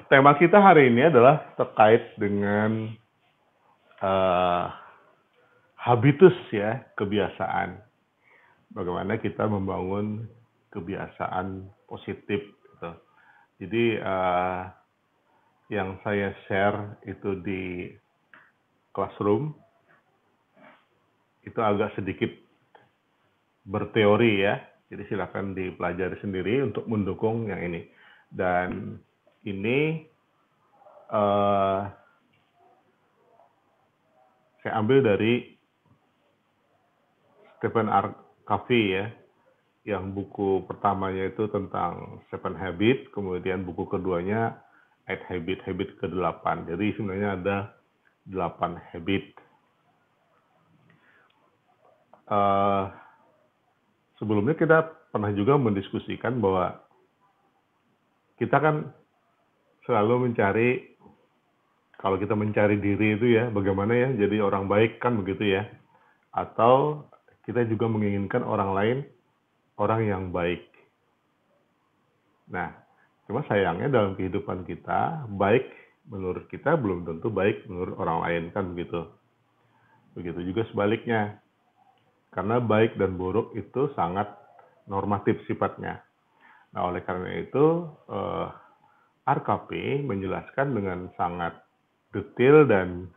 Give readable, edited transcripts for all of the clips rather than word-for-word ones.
tema kita hari ini adalah terkait dengan uh, habitus ya, kebiasaan. Bagaimana kita membangun kebiasaan positif gitu. Jadi yang saya share itu di classroom itu agak sedikit berteori ya. Jadi silakan dipelajari sendiri untuk mendukung yang ini. Dan ini saya ambil dari Stephen R. Covey ya, yang buku pertamanya itu tentang 7 Habit, kemudian buku keduanya 8 Habit, habit ke-8. Jadi sebenarnya ada 8 habit. Sebelumnya kita pernah juga mendiskusikan bahwa kita kan selalu mencari, kalau kita mencari diri itu ya, bagaimana ya jadi orang baik kan begitu ya. Atau kita juga menginginkan orang lain orang yang baik. Nah, cuma sayangnya dalam kehidupan kita, baik menurut kita belum tentu baik menurut orang lain kan begitu. Begitu juga sebaliknya. Karena baik dan buruk itu sangat normatif sifatnya. Nah, oleh karena itu, RKP menjelaskan dengan sangat detail dan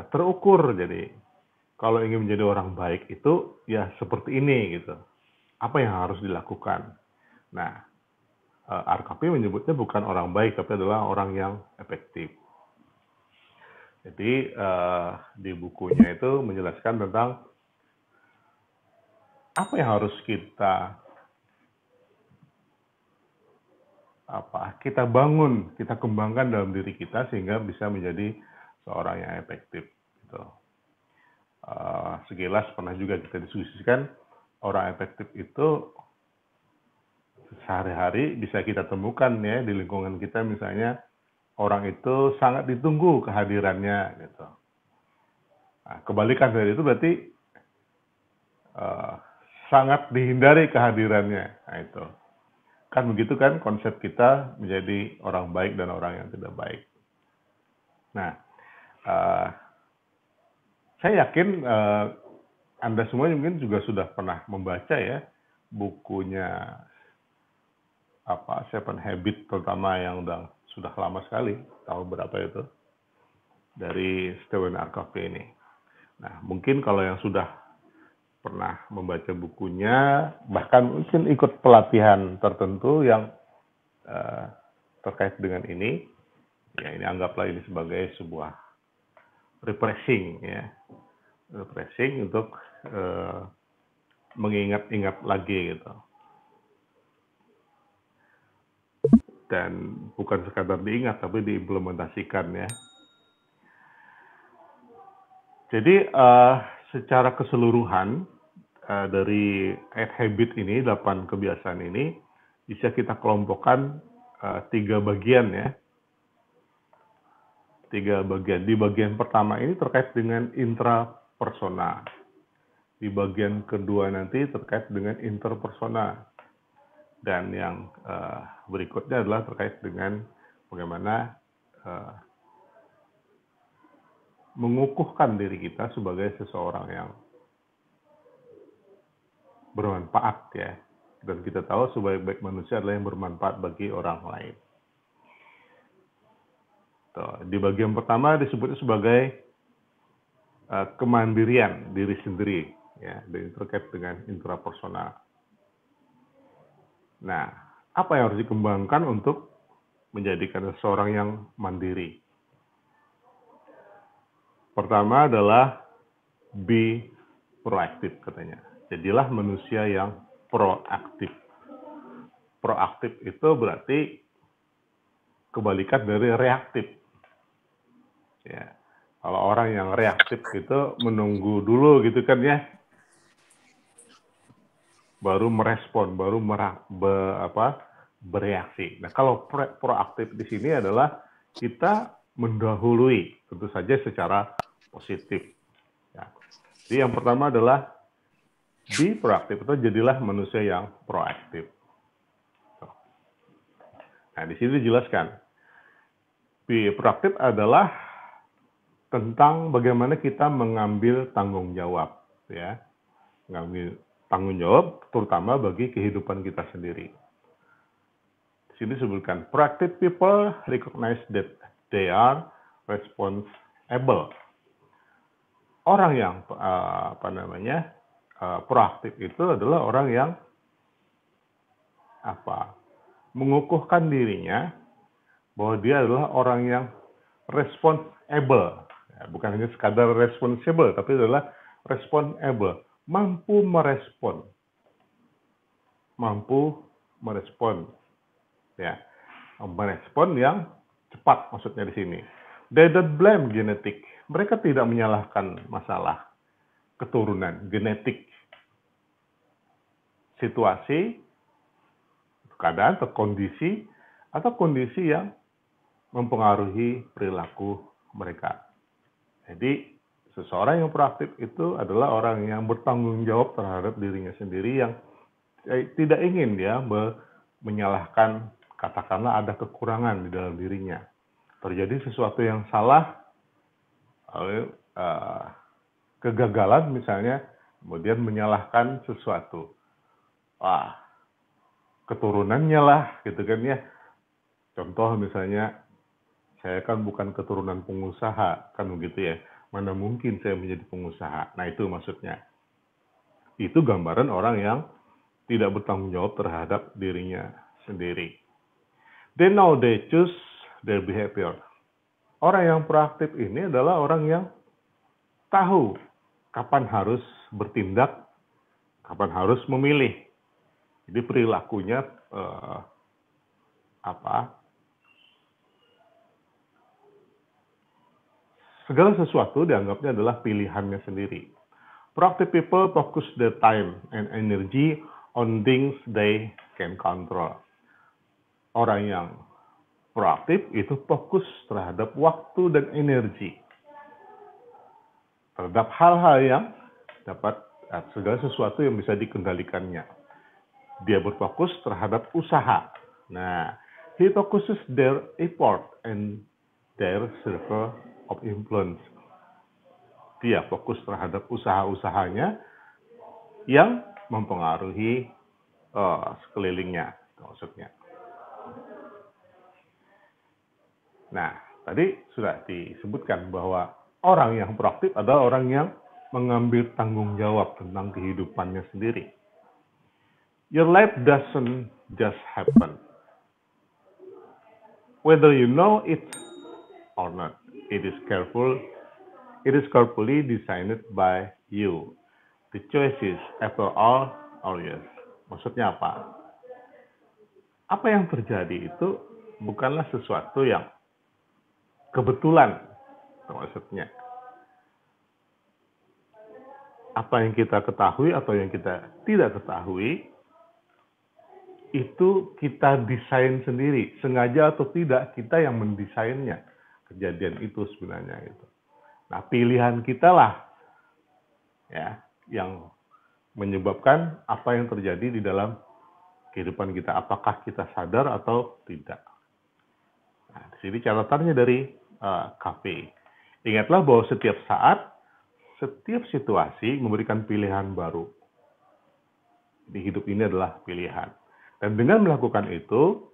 terukur. Jadi, kalau ingin menjadi orang baik itu ya seperti ini gitu. Apa yang harus dilakukan? Nah, RKP menyebutnya bukan orang baik, tapi adalah orang yang efektif. Jadi di bukunya itu menjelaskan tentang apa yang harus kita bangun, kita kembangkan dalam diri kita sehingga bisa menjadi seorang yang efektif. Gitu. Sekilas pernah juga kita diskusikan, orang efektif itu sehari-hari bisa kita temukan ya di lingkungan kita, misalnya orang itu sangat ditunggu kehadirannya gitu. Nah, kebalikan dari itu berarti sangat dihindari kehadirannya. Nah, itu kan begitu kan konsep kita menjadi orang baik dan orang yang tidak baik. Nah, saya yakin Anda semua mungkin juga sudah pernah membaca ya bukunya 7 Habit, terutama yang sudah lama sekali, tahun berapa itu, dari Stephen R. Covey ini. Nah, mungkin kalau yang sudah pernah membaca bukunya, bahkan mungkin ikut pelatihan tertentu yang terkait dengan ini, ya ini anggaplah ini sebagai sebuah refreshing ya, refreshing untuk mengingat-ingat lagi gitu. Dan bukan sekadar diingat, tapi diimplementasikan ya. Jadi secara keseluruhan dari 8 habit ini, 8 kebiasaan ini bisa kita kelompokkan 3 bagian ya. 3 bagian. Di bagian pertama ini terkait dengan intrapersonal. Di bagian kedua nanti terkait dengan interpersonal. Dan yang berikutnya adalah terkait dengan bagaimana mengukuhkan diri kita sebagai seseorang yang bermanfaat ya. Dan kita tahu sebaik-baik manusia adalah yang bermanfaat bagi orang lain. Di bagian pertama disebutnya sebagai kemandirian diri sendiri ya, dan terkait dengan intrapersonal. Nah, apa yang harus dikembangkan untuk menjadikan seseorang yang mandiri? Pertama adalah be proaktif katanya. Jadilah manusia yang proaktif. Proaktif itu berarti kebalikan dari reaktif. Ya. Kalau orang yang reaktif itu menunggu dulu gitu kan ya, baru merespon, baru bereaksi. Nah, kalau proaktif di sini adalah kita mendahului, tentu saja secara positif. Ya. Jadi yang pertama adalah be proaktif, atau jadilah manusia yang proaktif. Nah, di sini dijelaskan. Be proaktif adalah tentang bagaimana kita mengambil tanggung jawab, ya. Mengambil tanggung jawab terutama bagi kehidupan kita sendiri. Di sini disebutkan, proactive people recognize that they are responsible. Orang yang proaktif itu adalah orang yang mengukuhkan dirinya bahwa dia adalah orang yang responsible. Ya, bukan hanya sekadar responsible, tapi adalah responsible, mampu merespon, ya, merespon yang cepat maksudnya di sini. They don't blame genetic. Mereka tidak menyalahkan masalah keturunan, genetik, situasi, keadaan atau kondisi yang mempengaruhi perilaku mereka. Jadi seseorang yang proaktif itu adalah orang yang bertanggung jawab terhadap dirinya sendiri, yang tidak ingin dia menyalahkan, katakanlah ada kekurangan di dalam dirinya. Terjadi sesuatu yang salah, kegagalan misalnya, kemudian menyalahkan sesuatu. Wah, keturunannya lah, gitu kan ya. Contoh misalnya, saya kan bukan keturunan pengusaha, kan begitu ya. Mana mungkin saya menjadi pengusaha. Nah, itu maksudnya. Itu gambaran orang yang tidak bertanggung jawab terhadap dirinya sendiri. They know they choose their behavior. Orang yang proaktif ini adalah orang yang tahu kapan harus bertindak, kapan harus memilih. Jadi perilakunya segala sesuatu dianggapnya adalah pilihannya sendiri. Proactive people focus their time and energy on things they can control. Orang yang proaktif itu fokus terhadap waktu dan energi, terhadap hal-hal yang dapat, segala sesuatu yang bisa dikendalikannya. Dia berfokus terhadap usaha. Nah, he focuses their effort and their circle of influence. Dia fokus terhadap usaha-usahanya yang mempengaruhi sekelilingnya, maksudnya. Nah, tadi sudah disebutkan bahwa orang yang proaktif adalah orang yang mengambil tanggung jawab tentang kehidupannya sendiri. Your life doesn't just happen. Whether you know it or not, it is carefully designed by you. The choices, after all, are yours. Maksudnya apa? Apa yang terjadi itu bukanlah sesuatu yang kebetulan, maksudnya. Apa yang kita ketahui atau yang kita tidak ketahui, itu kita desain sendiri. Sengaja atau tidak, kita yang mendesainnya. Kejadian itu sebenarnya itu. Nah, pilihan kita lah ya yang menyebabkan apa yang terjadi di dalam kehidupan kita. Apakah kita sadar atau tidak. Nah, di sini catatannya dari KP. Ingatlah bahwa setiap saat, setiap situasi memberikan pilihan baru. Di hidup ini adalah pilihan. Dan dengan melakukan itu,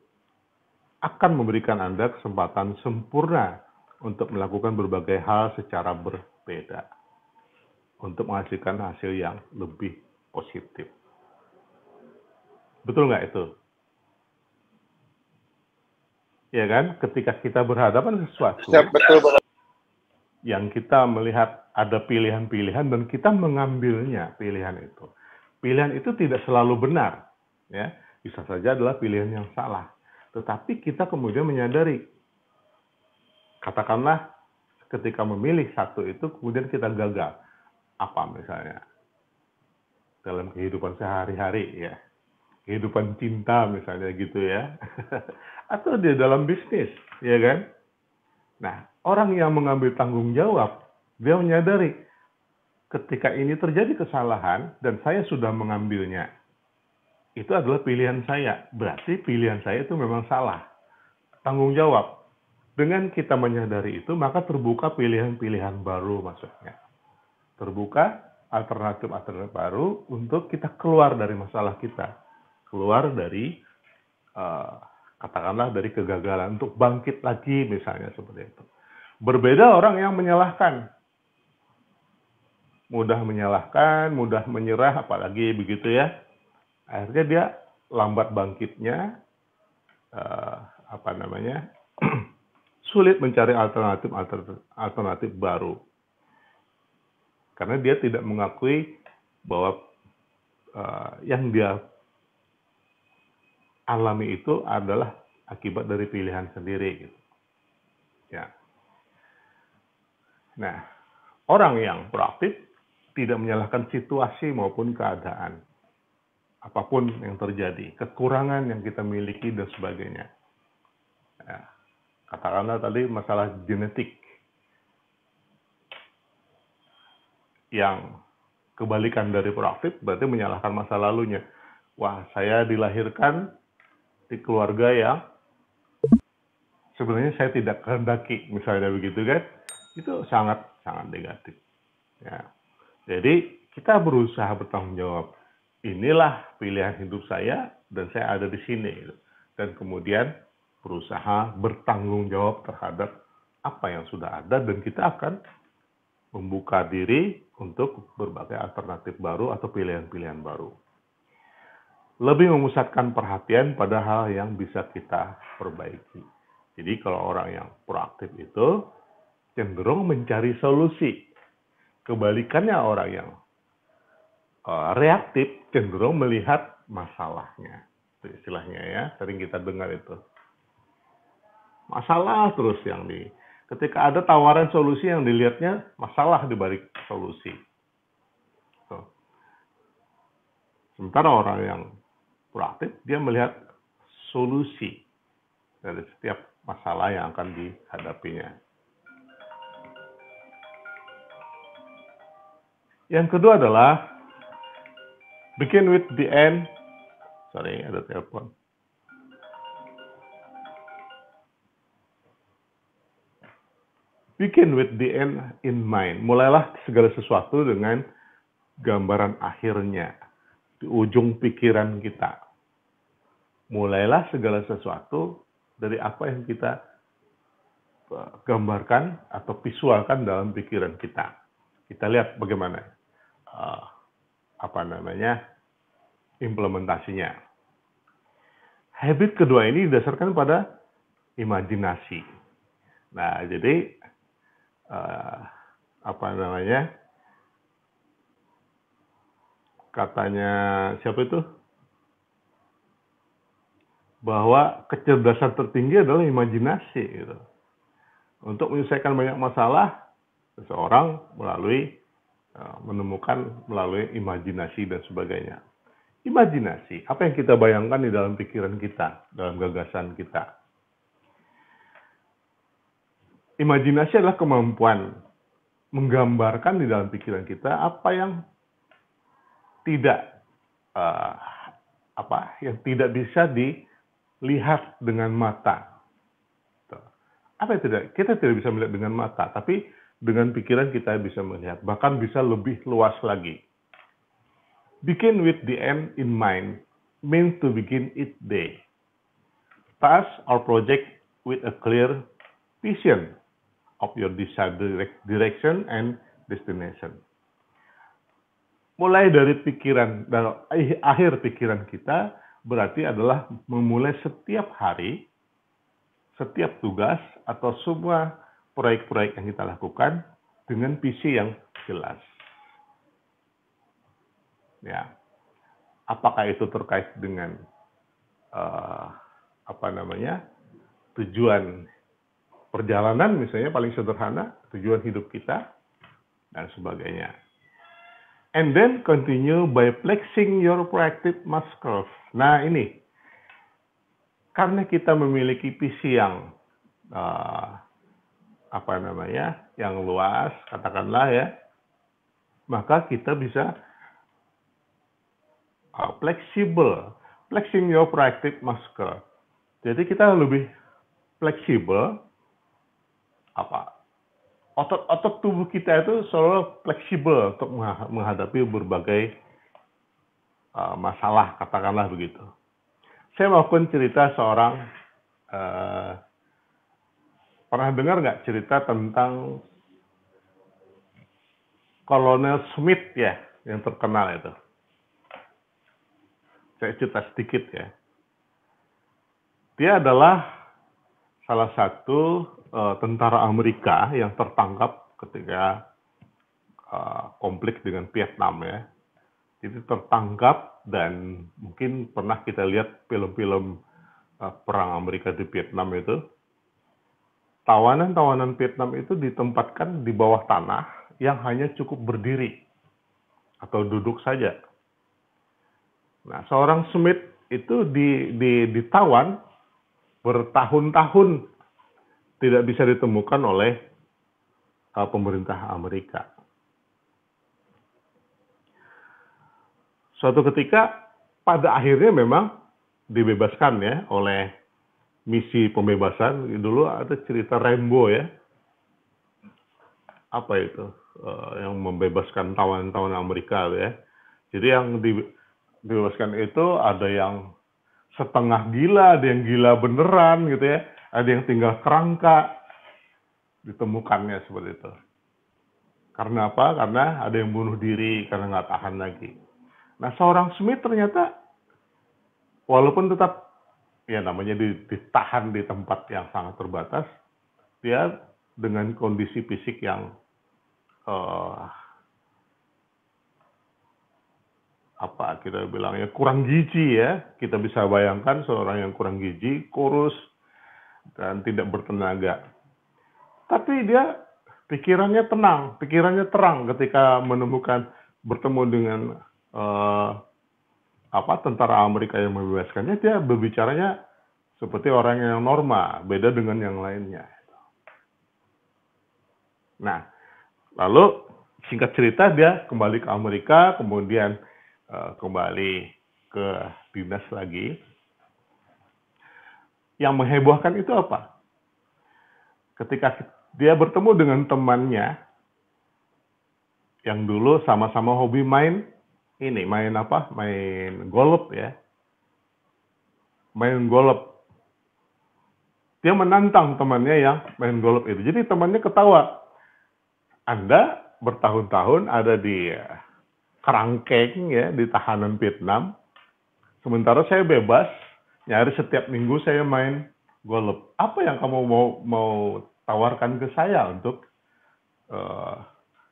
akan memberikan Anda kesempatan sempurna untuk melakukan berbagai hal secara berbeda. Untuk menghasilkan hasil yang lebih positif. Betul nggak itu? Ya kan? Ketika kita berhadapan sesuatu, betul. Yang kita melihat ada pilihan-pilihan dan kita mengambilnya pilihan itu. Pilihan itu tidak selalu benar, ya. Bisa saja adalah pilihan yang salah. Tetapi kita kemudian menyadari, katakanlah ketika memilih satu itu kemudian kita gagal. Apa misalnya? Dalam kehidupan sehari-hari ya. Kehidupan cinta misalnya gitu ya. Atau di dalam bisnis, ya kan? Nah, orang yang mengambil tanggung jawab, dia menyadari ketika ini terjadi kesalahan dan saya sudah mengambilnya. Itu adalah pilihan saya. Berarti pilihan saya itu memang salah. tanggung jawab. Dengan kita menyadari itu, maka terbuka pilihan-pilihan baru maksudnya. Terbuka alternatif-alternatif baru untuk kita keluar dari masalah kita. Keluar dari, katakanlah dari kegagalan, untuk bangkit lagi misalnya seperti itu. Berbeda orang yang menyalahkan. Mudah menyalahkan, mudah menyerah, apalagi begitu ya. Akhirnya dia lambat bangkitnya, sulit mencari alternatif baru. Karena dia tidak mengakui bahwa yang dia alami itu adalah akibat dari pilihan sendiri. Gitu. Ya. Nah, orang yang proaktif tidak menyalahkan situasi maupun keadaan. Apapun yang terjadi, kekurangan yang kita miliki dan sebagainya. Ya. Katakanlah tadi masalah genetik. Yang kebalikan dari proaktif berarti menyalahkan masa lalunya. Wah, saya dilahirkan di keluarga yang sebenarnya saya tidak kehendaki, misalnya begitu kan. Itu sangat negatif. Ya. Jadi kita berusaha bertanggung jawab. Inilah pilihan hidup saya dan saya ada di sini. Dan kemudian berusaha bertanggung jawab terhadap apa yang sudah ada dan kita akan membuka diri untuk berbagai alternatif baru atau pilihan-pilihan baru. Lebih memusatkan perhatian pada hal yang bisa kita perbaiki. Jadi kalau orang yang proaktif itu cenderung mencari solusi. Kebalikannya orang yang reaktif cenderung melihat masalahnya. Itu istilahnya ya, sering kita dengar itu. Masalah terus ketika ada tawaran solusi yang dilihatnya masalah di balik solusi. So. Sementara orang yang proaktif, dia melihat solusi dari setiap masalah yang akan dihadapinya. Yang kedua adalah begin with the end. Sorry, ada telepon. Begin with the end in mind. Mulailah segala sesuatu dengan gambaran akhirnya di ujung pikiran kita. Mulailah segala sesuatu dari apa yang kita gambarkan atau visualkan dalam pikiran kita. Kita lihat bagaimana implementasinya. Habit kedua ini didasarkan pada imajinasi. Nah, jadi katanya siapa itu? Bahwa kecerdasan tertinggi adalah imajinasi gitu. Untuk menyelesaikan banyak masalah, seseorang menemukan melalui imajinasi dan sebagainya. Imajinasi, apa yang kita bayangkan di dalam pikiran kita, dalam gagasan kita. Imajinasi adalah kemampuan menggambarkan di dalam pikiran kita apa yang tidak bisa dilihat dengan mata. Apa yang kita tidak bisa melihat dengan mata, tapi dengan pikiran kita bisa melihat, bahkan bisa lebih luas lagi. Begin with the end in mind means to begin each day. Task or project with a clear vision of your desired direction and destination. Mulai dari pikiran dan akhir pikiran kita berarti adalah memulai setiap hari, setiap tugas atau semua proyek-proyek yang kita lakukan dengan visi yang jelas. Ya, apakah itu terkait dengan tujuan perjalanan misalnya paling sederhana, tujuan hidup kita dan sebagainya. And then continue by flexing your proactive muscles. Nah ini, karena kita memiliki visi yang yang luas, katakanlah ya, maka kita bisa fleksibel, flexing your proactive muscle. Jadi kita lebih fleksibel, otot tubuh kita itu selalu fleksibel untuk menghadapi berbagai masalah, katakanlah begitu. Saya melakukan cerita seorang, pernah dengar nggak cerita tentang Kolonel Smith ya, yang terkenal itu? Saya cerita sedikit ya. Dia adalah salah satu tentara Amerika yang tertangkap ketika konflik dengan Vietnam ya. Jadi tertangkap, dan mungkin pernah kita lihat film-film perang Amerika di Vietnam itu. Tawanan-tawanan Vietnam itu ditempatkan di bawah tanah yang hanya cukup berdiri atau duduk saja. Nah, seorang Smith itu ditawan bertahun-tahun, tidak bisa ditemukan oleh pemerintah Amerika. Suatu ketika pada akhirnya memang dibebaskan ya oleh misi pembebasan. Dulu ada cerita Rambo ya. Apa itu? Yang membebaskan tawanan-tawanan Amerika ya. Jadi yang dibebaskan itu ada yang setengah gila, ada yang gila beneran gitu ya. Ada yang tinggal kerangka, ditemukannya seperti itu. Karena apa? Karena ada yang bunuh diri karena nggak tahan lagi. Nah, seorang Smith ternyata walaupun tetap ya namanya ditahan di tempat yang sangat terbatas, dia dengan kondisi fisik yang kita bilangnya kurang gizi ya. Kita bisa bayangkan seorang yang kurang gizi, kurus, dan tidak bertenaga. Tapi dia pikirannya tenang, pikirannya terang ketika bertemu dengan tentara Amerika yang membebaskannya. Dia berbicaranya seperti orang yang normal, beda dengan yang lainnya. Nah, lalu singkat cerita dia kembali ke Amerika, kemudian kembali ke dinas lagi. Yang menghebohkan itu apa? Ketika dia bertemu dengan temannya yang dulu sama-sama hobi main golf ya. Main golf. Dia menantang temannya yang main golf itu. Jadi temannya ketawa. Anda bertahun-tahun ada di kerangkeng ya, di tahanan Vietnam. Sementara saya bebas, nyaris setiap minggu saya main golf. Apa yang kamu mau tawarkan ke saya untuk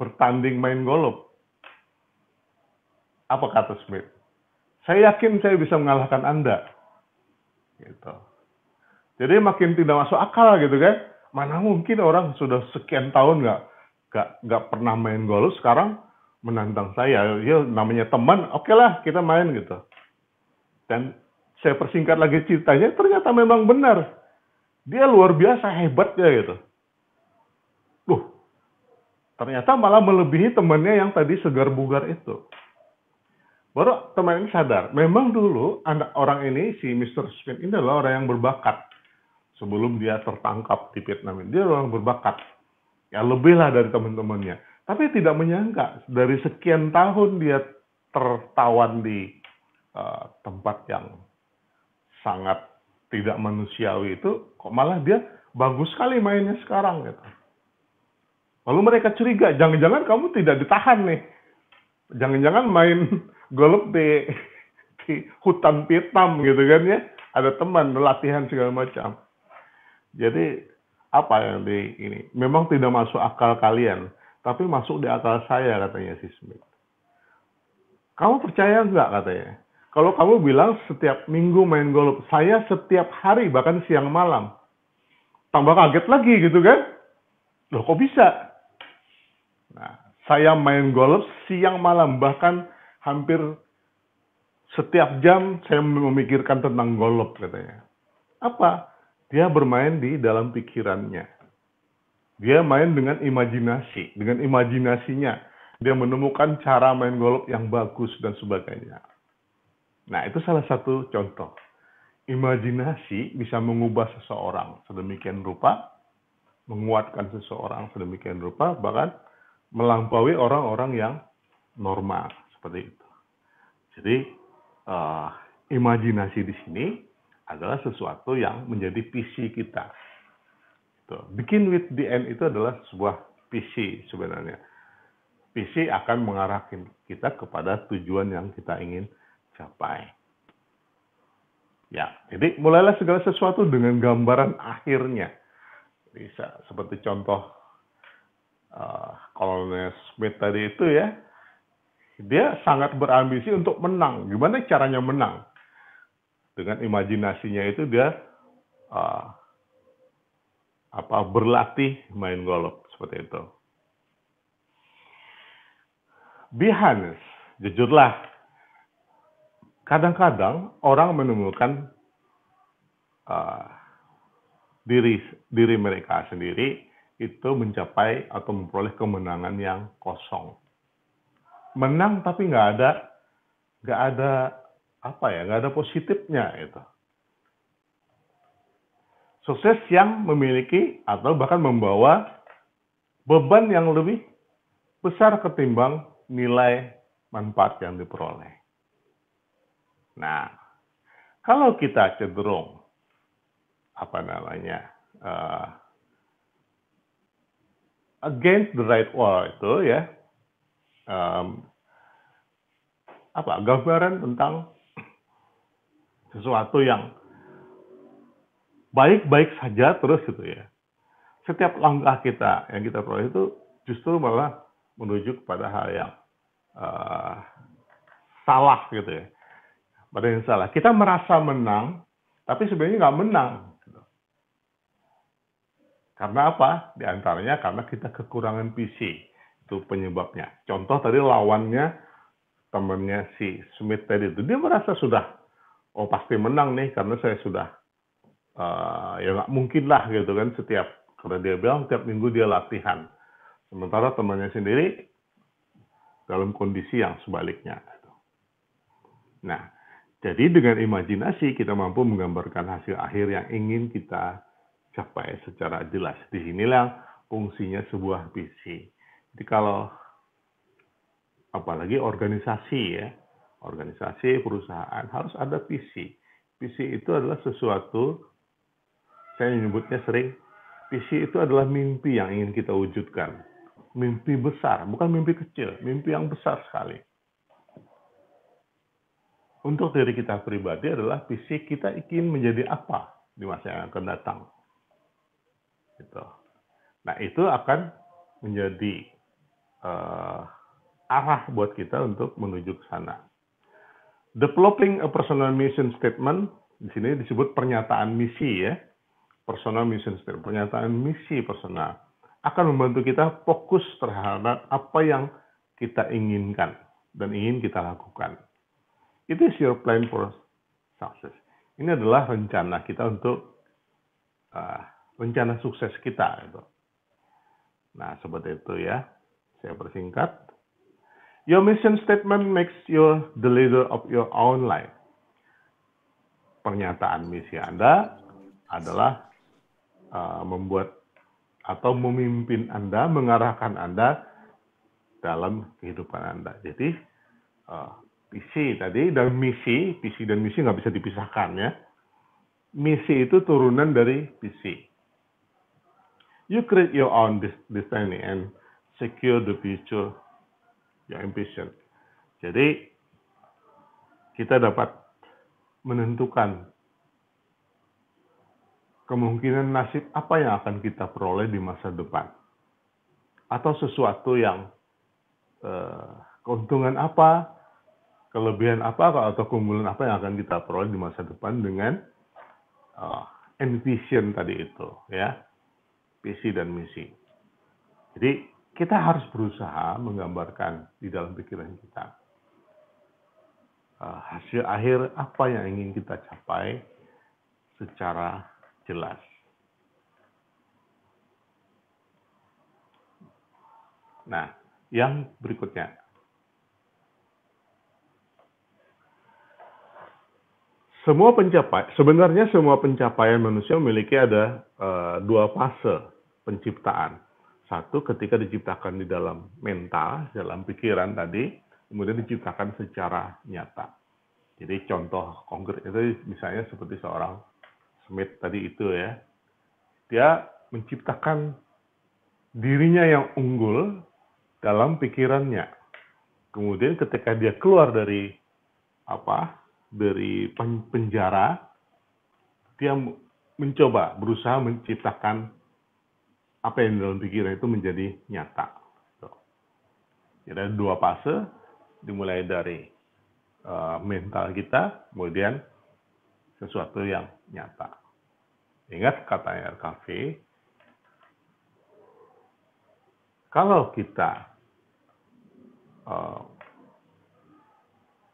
bertanding main golf? Apa kata Smith? Saya yakin saya bisa mengalahkan Anda. Gitu. Jadi makin tidak masuk akal gitu kan. Mana mungkin orang sudah sekian tahun nggak pernah main golf, sekarang menantang saya. Ya namanya teman, oke lah kita main gitu. Dan saya persingkat lagi ceritanya, ternyata memang benar. Dia luar biasa hebatnya gitu. Ternyata malah melebihi temannya yang tadi segar bugar itu. Baru teman ini sadar, memang dulu orang ini, si Mr. Smith ini adalah orang yang berbakat. Sebelum dia tertangkap di Vietnam ini, dia orang berbakat. Ya lebih lah dari teman-temannya. Tapi tidak menyangka, dari sekian tahun dia tertawan di tempat yang sangat tidak manusiawi itu, kok malah dia bagus sekali mainnya sekarang gitu. Lalu mereka curiga, jangan-jangan kamu tidak ditahan nih. Jangan-jangan main golf di hutan Vietnam gitu kan ya. Ada teman, latihan segala macam. Jadi apa yang ini? Memang tidak masuk akal kalian, tapi masuk di akal saya, katanya si Smith. Kamu percaya nggak, katanya? Kalau kamu bilang setiap minggu main golf, saya setiap hari, bahkan siang malam. Tambah kaget lagi gitu kan? Loh kok bisa? Nah, saya main golf siang malam, bahkan hampir setiap jam saya memikirkan tentang golf, katanya. Apa? Dia bermain di dalam pikirannya. Dia main dengan imajinasi. Dengan imajinasinya, dia menemukan cara main golf yang bagus dan sebagainya. Nah, itu salah satu contoh. imajinasi bisa mengubah seseorang sedemikian rupa, menguatkan seseorang sedemikian rupa, bahkan melampaui orang-orang yang normal seperti itu. Jadi imajinasi di sini adalah sesuatu yang menjadi visi kita. Begin with the end itu adalah sebuah visi sebenarnya. Visi akan mengarahkan kita kepada tujuan yang kita ingin capai. Ya, jadi mulailah segala sesuatu dengan gambaran akhirnya. Bisa seperti contoh Kolonel Smith tadi itu ya, dia sangat berambisi untuk menang. Gimana caranya menang? Dengan imajinasinya itu dia berlatih main golf seperti itu. Be honest, jujurlah. Kadang-kadang orang menemukan diri mereka sendiri itu mencapai atau memperoleh kemenangan yang kosong. Menang tapi nggak ada positifnya itu. Sukses yang memiliki atau bahkan membawa beban yang lebih besar ketimbang nilai manfaat yang diperoleh. Nah, kalau kita cenderung against the right wall itu ya, gambaran tentang sesuatu yang baik-baik saja terus gitu ya. Setiap langkah kita yang kita peroleh itu justru malah menuju kepada hal yang salah gitu ya. Pada yang salah. Kita merasa menang, tapi sebenarnya nggak menang. Gitu. Karena apa? Di antaranya karena kita kekurangan visi. Itu penyebabnya. Contoh tadi lawannya, temannya si Smith tadi itu. Dia merasa sudah, pasti menang nih, karena saya sudah, ya nggak mungkin lah gitu kan, karena dia bilang tiap minggu dia latihan. Sementara temannya sendiri dalam kondisi yang sebaliknya. Nah, jadi dengan imajinasi kita mampu menggambarkan hasil akhir yang ingin kita capai secara jelas. Di sinilah fungsinya sebuah visi. Jadi kalau apalagi organisasi ya, organisasi perusahaan harus ada visi. Visi itu adalah sesuatu, saya menyebutnya sering, visi itu adalah mimpi yang ingin kita wujudkan. Mimpi besar, bukan mimpi kecil, mimpi yang besar sekali. Untuk diri kita pribadi adalah visi kita ingin menjadi apa di masa yang akan datang. Gitu. Nah, itu akan menjadi arah buat kita untuk menuju ke sana. Developing a personal mission statement, di sini disebut pernyataan misi ya. Personal mission statement, pernyataan misi personal, akan membantu kita fokus terhadap apa yang kita inginkan dan ingin kita lakukan. It is your plan for success. Ini adalah rencana kita untuk rencana sukses kita. Gitu. Nah, seperti itu ya. Saya persingkat. Your mission statement makes you the leader of your own life. Pernyataan misi Anda adalah membuat atau memimpin Anda, mengarahkan Anda dalam kehidupan Anda. Jadi, visi tadi dan misi nggak bisa dipisahkan ya. Misi itu turunan dari visi. You create your own destiny and secure the future your ambition. Jadi kita dapat menentukan kemungkinan nasib apa yang akan kita peroleh di masa depan. Atau sesuatu yang keuntungan apa, kelebihan apa atau keunggulan apa yang akan kita peroleh di masa depan dengan envision tadi itu ya, visi dan misi. Jadi kita harus berusaha menggambarkan di dalam pikiran kita hasil akhir apa yang ingin kita capai secara jelas. Nah, yang berikutnya. Sebenarnya semua pencapaian manusia memiliki ada dua fase penciptaan. Satu ketika diciptakan di dalam mental, dalam pikiran tadi, kemudian diciptakan secara nyata. Jadi contoh konkret itu misalnya seperti seorang Smith tadi itu ya, dia menciptakan dirinya yang unggul dalam pikirannya. Kemudian ketika dia keluar dari penjara, dia berusaha menciptakan apa yang dalam pikiran itu menjadi nyata. Jadi ada dua fase, dimulai dari mental kita, kemudian sesuatu yang nyata. Ingat katanya RKV, kalau kita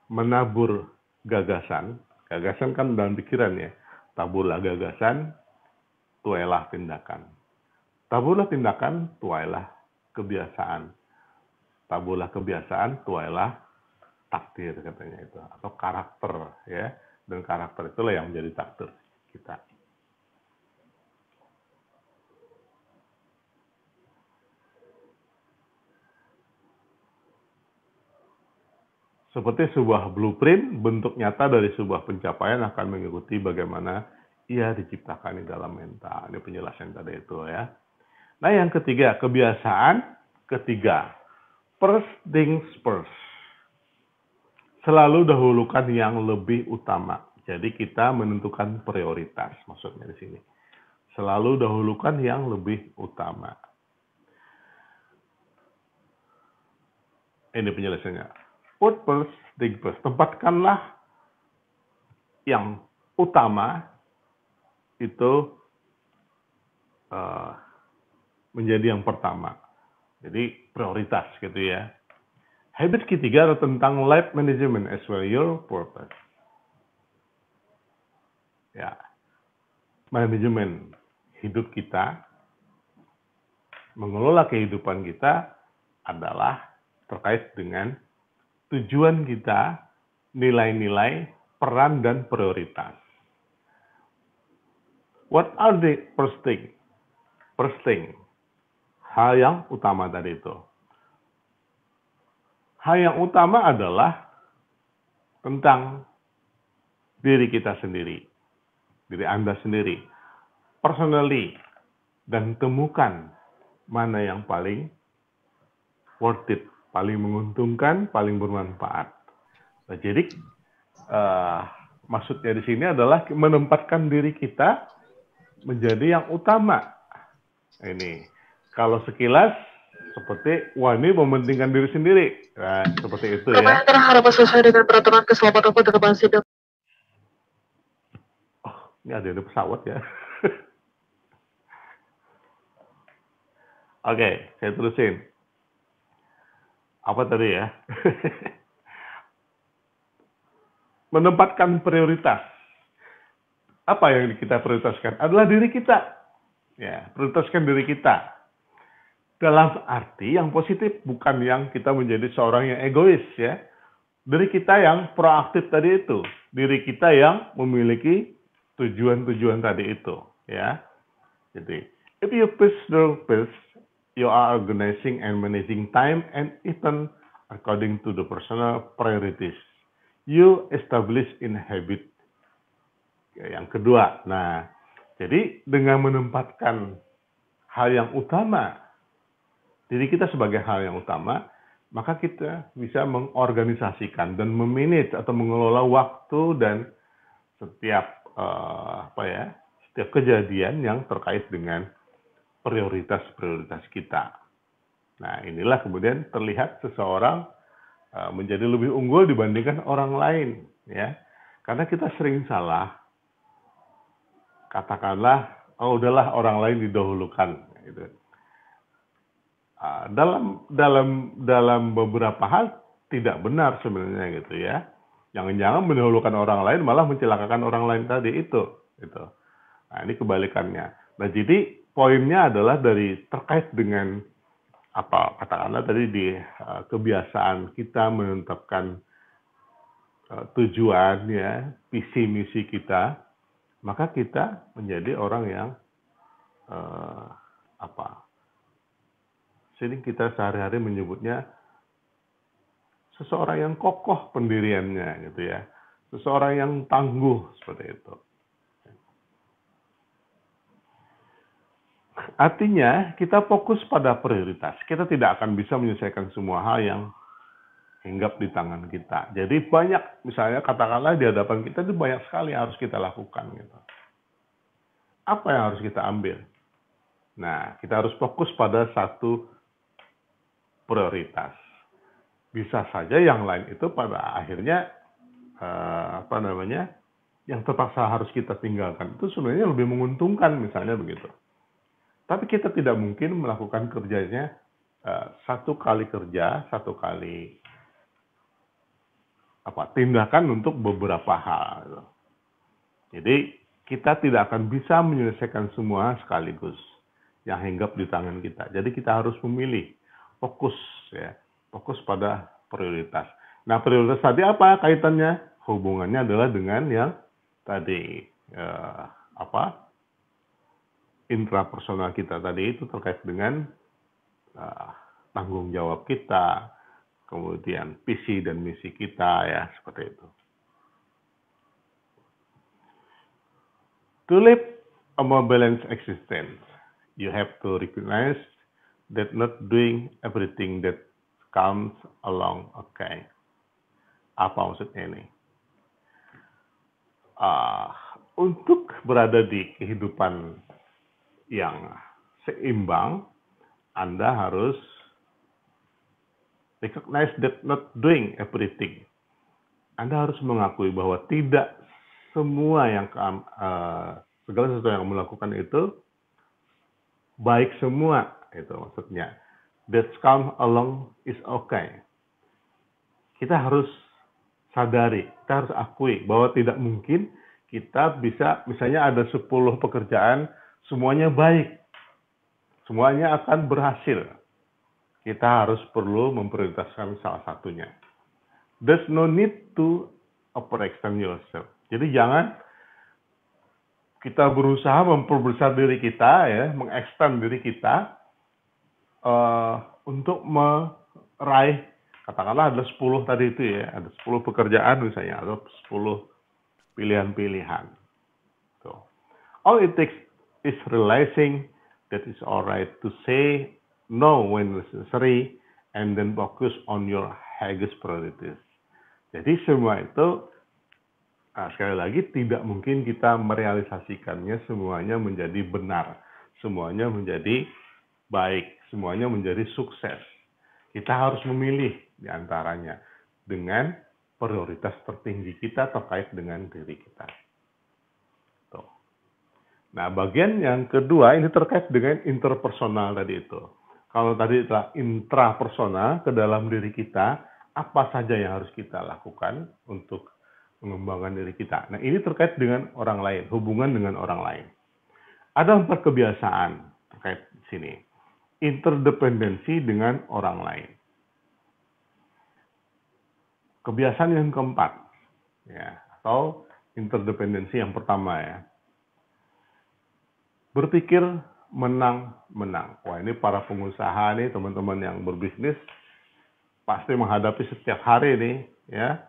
menabur gagasan kan dalam pikiran ya, taburlah gagasan, tuailah tindakan. Taburlah tindakan, tuailah kebiasaan. Taburlah kebiasaan, tuailah takdir katanya itu, atau karakter ya, dan karakter itulah yang menjadi takdir kita. Seperti sebuah blueprint, bentuk nyata dari sebuah pencapaian akan mengikuti bagaimana ia diciptakan di dalam mental. Ini penjelasan tadi itu ya. Nah yang ketiga, kebiasaan ketiga. First things first. Selalu dahulukan yang lebih utama. Jadi kita menentukan prioritas, maksudnya di sini. Selalu dahulukan yang lebih utama. Ini penjelasannya. Put first, think first. Tempatkanlah yang utama itu menjadi yang pertama. Jadi prioritas gitu ya. Habit ketiga adalah tentang life management as well your purpose. Ya, manajemen hidup kita, mengelola kehidupan kita adalah terkait dengan tujuan kita, nilai-nilai, peran, dan prioritas. What are the first thing? First thing, hal yang utama tadi itu. Hal yang utama adalah tentang diri kita sendiri, diri Anda sendiri, personally, dan temukan mana yang paling worth it, paling menguntungkan, paling bermanfaat. Nah, jadi maksudnya di sini adalah menempatkan diri kita menjadi yang utama. Ini kalau sekilas seperti wah ini mementingkan diri sendiri, nah, seperti itu ya. Harus sesuai dengan peraturan keselamatan penerbangan sidak. Oh, ini ada pesawat ya. Oke, saya terusin. Apa tadi ya? Menempatkan prioritas. Apa yang kita prioritaskan? Adalah diri kita. Ya, prioritaskan diri kita. Dalam arti yang positif, bukan yang kita menjadi seorang yang egois ya. Diri kita yang proaktif tadi itu. Diri kita yang memiliki tujuan-tujuan tadi itu. Ya. Jadi, if you push the pace, you are organizing and managing time and even according to the personal priorities. You establish in habit. Yang kedua, nah, jadi dengan menempatkan hal yang utama, diri kita sebagai hal yang utama, maka kita bisa mengorganisasikan dan memanage atau mengelola waktu dan setiap setiap kejadian yang terkait dengan prioritas-prioritas kita. Nah, inilah kemudian terlihat seseorang menjadi lebih unggul dibandingkan orang lain, ya. Karena kita sering salah, katakanlah, oh udahlah orang lain didahulukan. Gitu. Dalam beberapa hal tidak benar sebenarnya gitu ya. Jangan-jangan mendahulukan orang lain malah mencelakakan orang lain tadi itu. Gitu. Nah, ini kebalikannya. Nah, jadi poinnya adalah terkait dengan katakanlah tadi di kebiasaan kita menetapkan tujuan ya, visi misi kita, maka kita menjadi orang yang sini kita sehari-hari menyebutnya seseorang yang kokoh pendiriannya gitu ya, seseorang yang tangguh seperti itu. Artinya kita fokus pada prioritas. Kita tidak akan bisa menyelesaikan semua hal yang hinggap di tangan kita. Jadi banyak, misalnya katakanlah di hadapan kita itu banyak sekali yang harus kita lakukan gitu. Apa yang harus kita ambil? Nah, kita harus fokus pada satu prioritas. Bisa saja yang lain itu pada akhirnya yang terpaksa harus kita tinggalkan itu sebenarnya lebih menguntungkan, misalnya begitu. Tapi kita tidak mungkin melakukan kerjanya satu kali kerja, satu kali tindakan untuk beberapa hal. Jadi kita tidak akan bisa menyelesaikan semua sekaligus yang hinggap di tangan kita. Jadi kita harus memilih, fokus pada prioritas. Nah, prioritas tadi apa kaitannya? Hubungannya adalah dengan yang tadi intrapersonal kita tadi itu terkait dengan tanggung jawab kita, kemudian visi dan misi kita ya, seperti itu. To live a more balanced existence, you have to recognize that not doing everything that comes along okay. Apa maksudnya ini? Untuk berada di kehidupan yang seimbang, Anda harus recognize that not doing everything. Anda harus mengakui bahwa tidak semua yang segala sesuatu yang melakukan itu baik semua, itu maksudnya. That come along is okay. Kita harus sadari, kita harus akui bahwa tidak mungkin kita bisa, misalnya ada 10 pekerjaan, semuanya baik, semuanya akan berhasil. Kita harus perlu memprioritaskan salah satunya. There's no need to overextend yourself. Jadi jangan kita berusaha memperbesar diri kita ya, mengekstend diri kita untuk meraih, katakanlah ada 10 tadi itu ya, ada 10 pekerjaan misalnya, atau 10 pilihan-pilihan. So, all it takes is realizing that it's alright to say no when necessary and then focus on your highest priorities. Jadi semua itu sekali lagi tidak mungkin kita merealisasikannya semuanya menjadi benar, semuanya menjadi baik, semuanya menjadi sukses. Kita harus memilih di antaranya dengan prioritas tertinggi kita terkait dengan diri kita. Nah, bagian yang kedua ini terkait dengan interpersonal tadi itu. Kalau tadi adalah intrapersonal ke dalam diri kita, apa saja yang harus kita lakukan untuk mengembangkan diri kita. Nah, ini terkait dengan orang lain, hubungan dengan orang lain. Ada 4 kebiasaan terkait sini. Interdependensi dengan orang lain. Kebiasaan yang keempat, ya, atau interdependensi yang pertama ya. Berpikir menang-menang. Wah, ini para pengusaha nih, teman-teman yang berbisnis pasti menghadapi setiap hari nih, ya.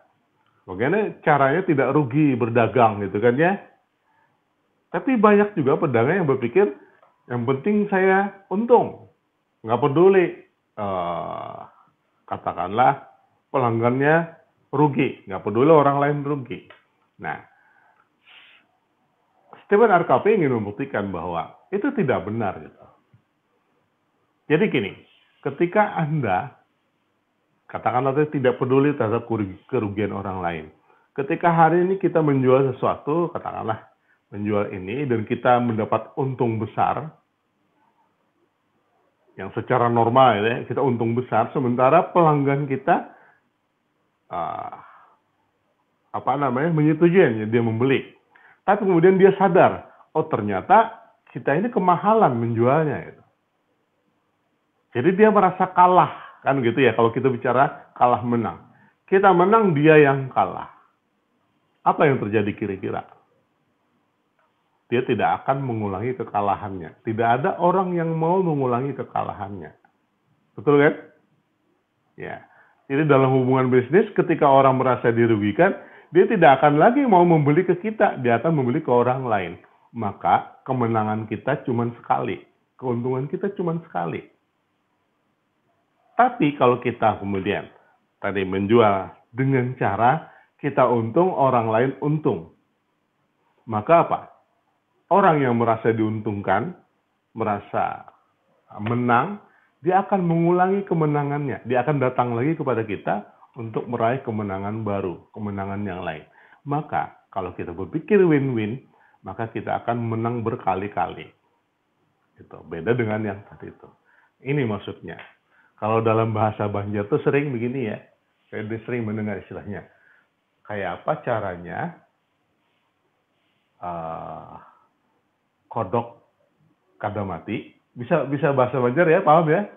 Bagaimana caranya tidak rugi berdagang gitu kan ya. Tapi banyak juga pedagang yang berpikir yang penting saya untung. Nggak peduli katakanlah pelanggannya rugi, nggak peduli orang lain rugi. Nah, Stephen R. Covey ingin membuktikan bahwa itu tidak benar gitu. Jadi gini, ketika Anda katakanlah tidak peduli terhadap kerugian orang lain. Ketika hari ini kita menjual sesuatu, katakanlah menjual ini dan kita mendapat untung besar, yang secara normal ya, kita untung besar, sementara pelanggan kita menyetujui dia membeli. Tapi kemudian dia sadar, oh ternyata kita ini kemahalan menjualnya gitu. Jadi dia merasa kalah, kan gitu ya, kalau kita bicara kalah menang. Kita menang, dia yang kalah. apa yang terjadi kira-kira? Dia tidak akan mengulangi kekalahannya. Tidak ada orang yang mau mengulangi kekalahannya. Betul kan? Ya. Jadi dalam hubungan bisnis, ketika orang merasa dirugikan, dia tidak akan lagi mau membeli ke kita, dia akan membeli ke orang lain. Maka kemenangan kita cuma sekali, keuntungan kita cuma sekali. Tapi kalau kita kemudian tadi menjual dengan cara kita untung, orang lain untung, maka apa? Orang yang merasa diuntungkan, merasa menang, dia akan mengulangi kemenangannya. Dia akan datang lagi kepada kita untuk meraih kemenangan baru, kemenangan yang lain. Maka kalau kita berpikir win-win, maka kita akan menang berkali-kali. Itu beda dengan yang tadi itu. Ini maksudnya. Kalau dalam bahasa Banjar tuh sering begini ya. Saya sering mendengar istilahnya. Kayak apa caranya kodok kada mati, bisa bahasa Banjar ya, paham ya?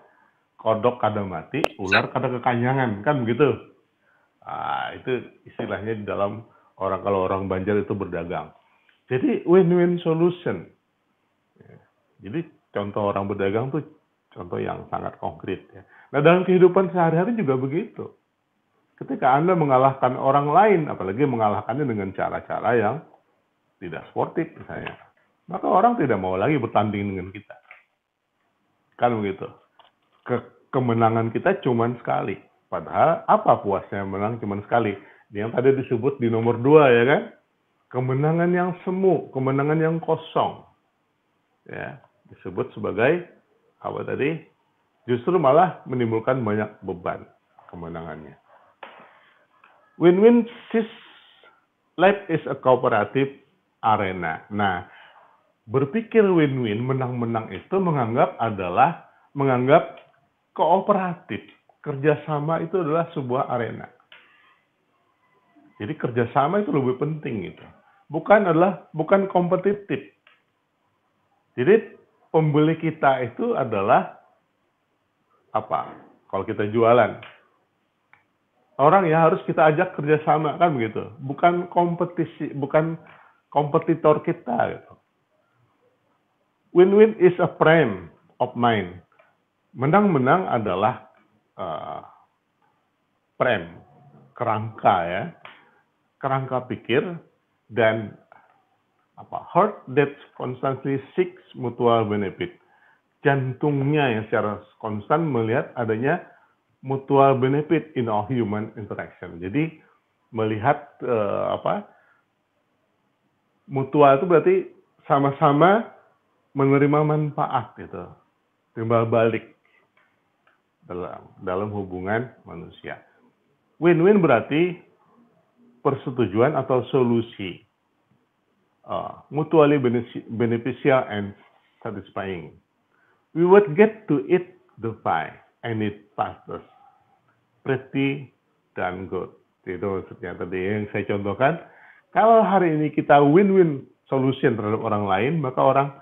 Kodok kada mati, ular kada kekanyangan, kan begitu? Itu istilahnya di dalam kalau orang Banjar itu berdagang. Jadi win-win solution. Jadi contoh orang berdagang tuh contoh yang sangat konkret ya. Nah dalam kehidupan sehari-hari juga begitu. Ketika Anda mengalahkan orang lain, apalagi mengalahkannya dengan cara-cara yang tidak sportif misalnya, maka orang tidak mau lagi bertanding dengan kita. Kan begitu. Kemenangan kita cuma sekali. Padahal apa puasnya menang cuma sekali? Yang tadi disebut di nomor 2 ya kan? Kemenangan yang semu, kemenangan yang kosong. Ya, disebut sebagai apa tadi? Justru malah menimbulkan banyak beban kemenangannya. Win-win life is a cooperative arena. Nah, berpikir win-win, menang-menang itu menganggap kooperatif. Kerjasama itu adalah sebuah arena. Jadi kerjasama itu lebih penting gitu. Bukan kompetitif. Jadi pembeli kita itu adalah apa? Kalau kita jualan, orang ya harus kita ajak kerjasama kan begitu. Bukan kompetisi, bukan kompetitor kita gitu. Win-win is a frame of mind. Menang-menang adalah frame, kerangka ya, kerangka pikir dan heart that constantly seeks mutual benefit. Jantungnya yang secara konstan melihat adanya mutual benefit in all human interaction. Jadi melihat mutual itu berarti sama-sama menerima manfaat gitu, timbal balik dalam hubungan manusia. Win-win berarti persetujuan atau solusi, mutually beneficial and satisfying. We would get to eat the pie and it faster, pretty dan good. Itu maksudnya tadi yang saya contohkan. Kalau hari ini kita win-win solution terhadap orang lain, maka orang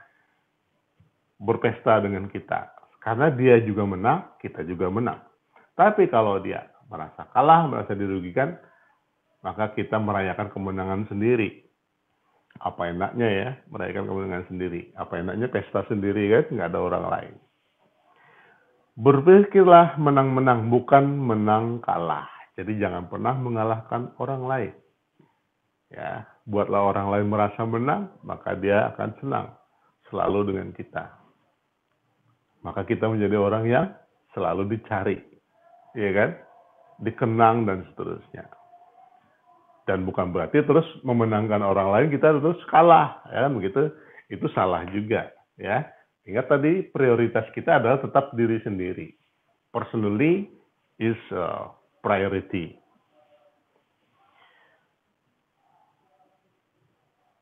berpesta dengan kita. Karena dia juga menang, kita juga menang. Tapi kalau dia merasa kalah, merasa dirugikan, maka kita merayakan kemenangan sendiri. Apa enaknya ya, merayakan kemenangan sendiri. Apa enaknya pesta sendiri kan, nggak ada orang lain. Berpikirlah menang-menang, bukan menang kalah. Jadi jangan pernah mengalahkan orang lain. Ya, buatlah orang lain merasa menang, maka dia akan senang selalu dengan kita. Maka kita menjadi orang yang selalu dicari, ya kan? Dikenang dan seterusnya. Dan bukan berarti terus memenangkan orang lain kita terus kalah, ya kan begitu? Itu salah juga, ya. Ingat tadi prioritas kita adalah tetap diri sendiri. Personally is a priority.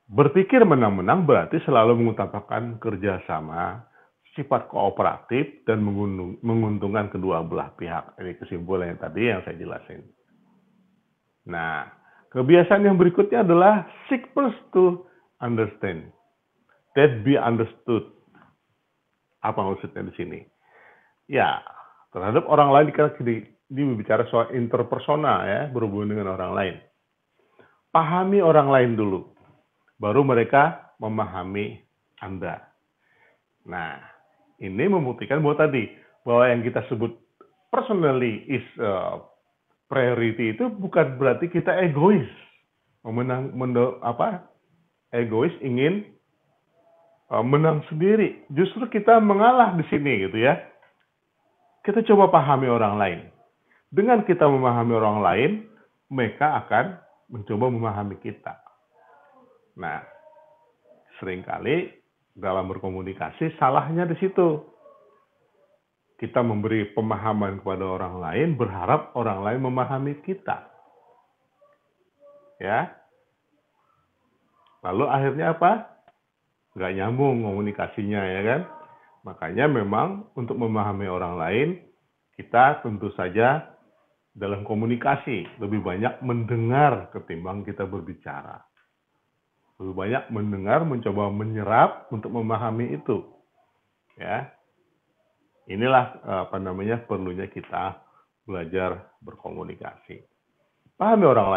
Berpikir menang-menang berarti selalu mengutamakan kerjasama, sifat kooperatif, dan menguntungkan kedua belah pihak. Ini kesimpulan yang tadi yang saya jelasin. Nah, kebiasaan yang berikutnya adalah seek first to understand, that be understood. Apa maksudnya di sini? Ya, terhadap orang lain kita bicara soal interpersonal ya, berhubungan dengan orang lain. pahami orang lain dulu, baru mereka memahami Anda. Nah, ini membuktikan bahwa yang kita sebut personally is priority itu bukan berarti kita egois, egois ingin menang sendiri. Justru kita mengalah di sini gitu ya. Kita coba pahami orang lain. Dengan kita memahami orang lain, mereka akan mencoba memahami kita. Nah, seringkali dalam berkomunikasi salahnya di situ. Kita memberi pemahaman kepada orang lain, berharap orang lain memahami kita. Ya. Lalu akhirnya apa? Nggak nyambung komunikasinya, ya kan? Makanya memang untuk memahami orang lain, kita tentu saja dalam komunikasi lebih banyak mendengar ketimbang kita berbicara. Lebih banyak mendengar, mencoba menyerap untuk memahami itu. Ya. Inilah perlunya kita belajar berkomunikasi. Pahami orang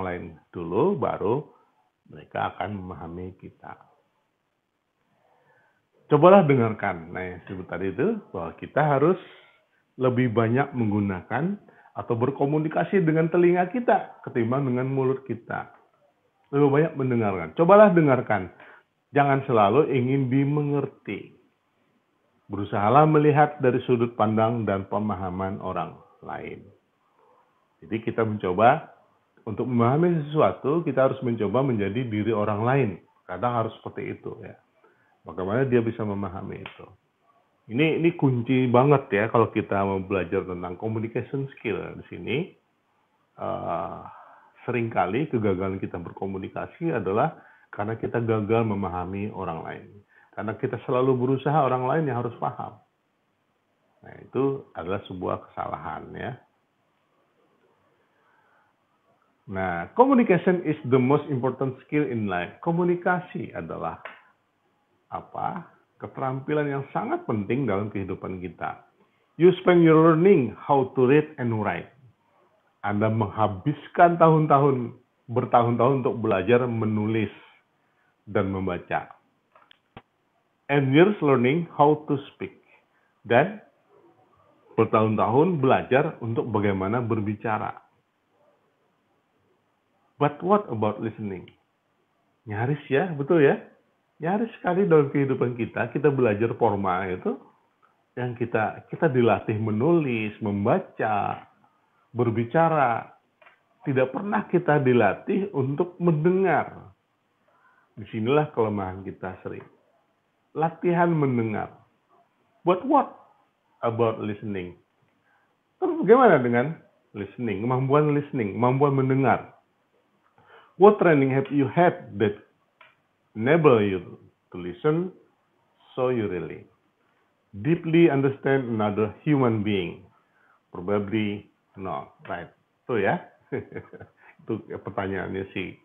lain dulu, baru mereka akan memahami kita. Cobalah dengarkan. Nah, yang disebut tadi itu bahwa kita harus lebih banyak menggunakan atau berkomunikasi dengan telinga kita ketimbang dengan mulut kita. Lebih banyak mendengarkan. Cobalah dengarkan. Jangan selalu ingin dimengerti. Berusahalah melihat dari sudut pandang dan pemahaman orang lain. Jadi kita mencoba untuk memahami sesuatu, kita harus mencoba menjadi diri orang lain. Kadang harus seperti itu ya. Bagaimana dia bisa memahami itu. Ini kunci banget ya kalau kita mau belajar tentang communication skill di sini. Seringkali kegagalan kita berkomunikasi adalah karena kita gagal memahami orang lain. Karena kita selalu berusaha orang lain yang harus paham. Nah, itu adalah sebuah kesalahan ya. Nah, communication is the most important skill in life. Komunikasi adalah keterampilan yang sangat penting dalam kehidupan kita. You spend your learning how to read and write. Anda menghabiskan bertahun-tahun untuk belajar menulis dan membaca. And years learning how to speak. Dan bertahun-tahun belajar untuk bagaimana berbicara. But what about listening? Nyaris ya, betul ya? Nyaris sekali dalam kehidupan kita belajar formal itu, yang kita dilatih menulis, membaca, berbicara. Tidak pernah kita dilatih untuk mendengar. Disinilah kelemahan kita sering. Latihan mendengar. But what about listening? Terus bagaimana dengan listening, kemampuan mendengar? What training have you had that enable you to listen so you really deeply understand another human being? Probably not, right? Itu ya. Itu pertanyaannya si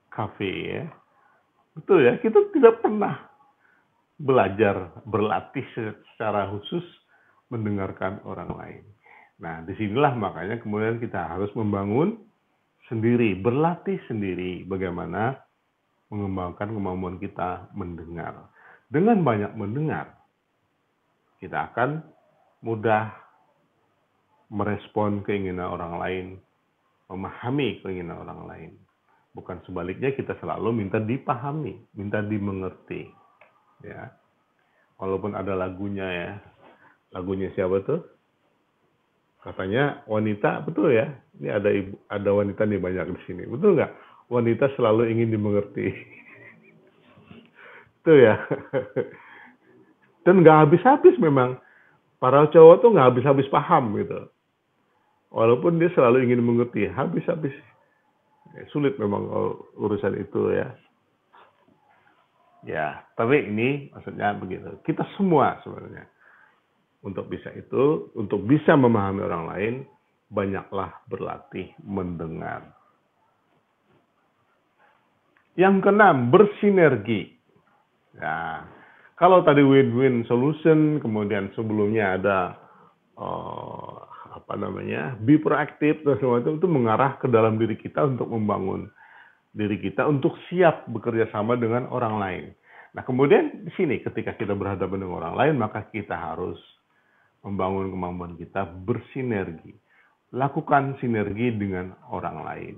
Cafe ya. Betul ya, kita tidak pernah berlatih secara khusus mendengarkan orang lain. Nah, disinilah makanya kemudian kita harus membangun sendiri, berlatih sendiri bagaimana mengembangkan kemampuan kita mendengar. Dengan banyak mendengar, kita akan mudah merespon keinginan orang lain, memahami keinginan orang lain. Bukan sebaliknya kita selalu minta dipahami, minta dimengerti. Ya. Walaupun ada lagunya ya. Lagunya siapa tuh? Katanya wanita, betul ya? Ini ada wanita nih banyak di sini. Betul nggak? Wanita selalu ingin dimengerti. Itu ya. Dan nggak habis-habis memang. Para cowok tuh nggak habis-habis paham gitu. Walaupun dia selalu ingin dimengerti, habis-habis. Sulit memang urusan itu ya. Ya, tapi ini maksudnya begitu. Kita semua sebenarnya. Untuk bisa memahami orang lain, banyaklah berlatih mendengar. Yang keenam, bersinergi. Ya, kalau tadi win-win solution, kemudian sebelumnya ada be proaktif dan semua itu mengarah ke dalam diri kita untuk membangun diri kita untuk siap bekerja sama dengan orang lain. Nah, kemudian di sini ketika kita berhadapan dengan orang lain, maka kita harus membangun kemampuan kita bersinergi. Lakukan sinergi dengan orang lain.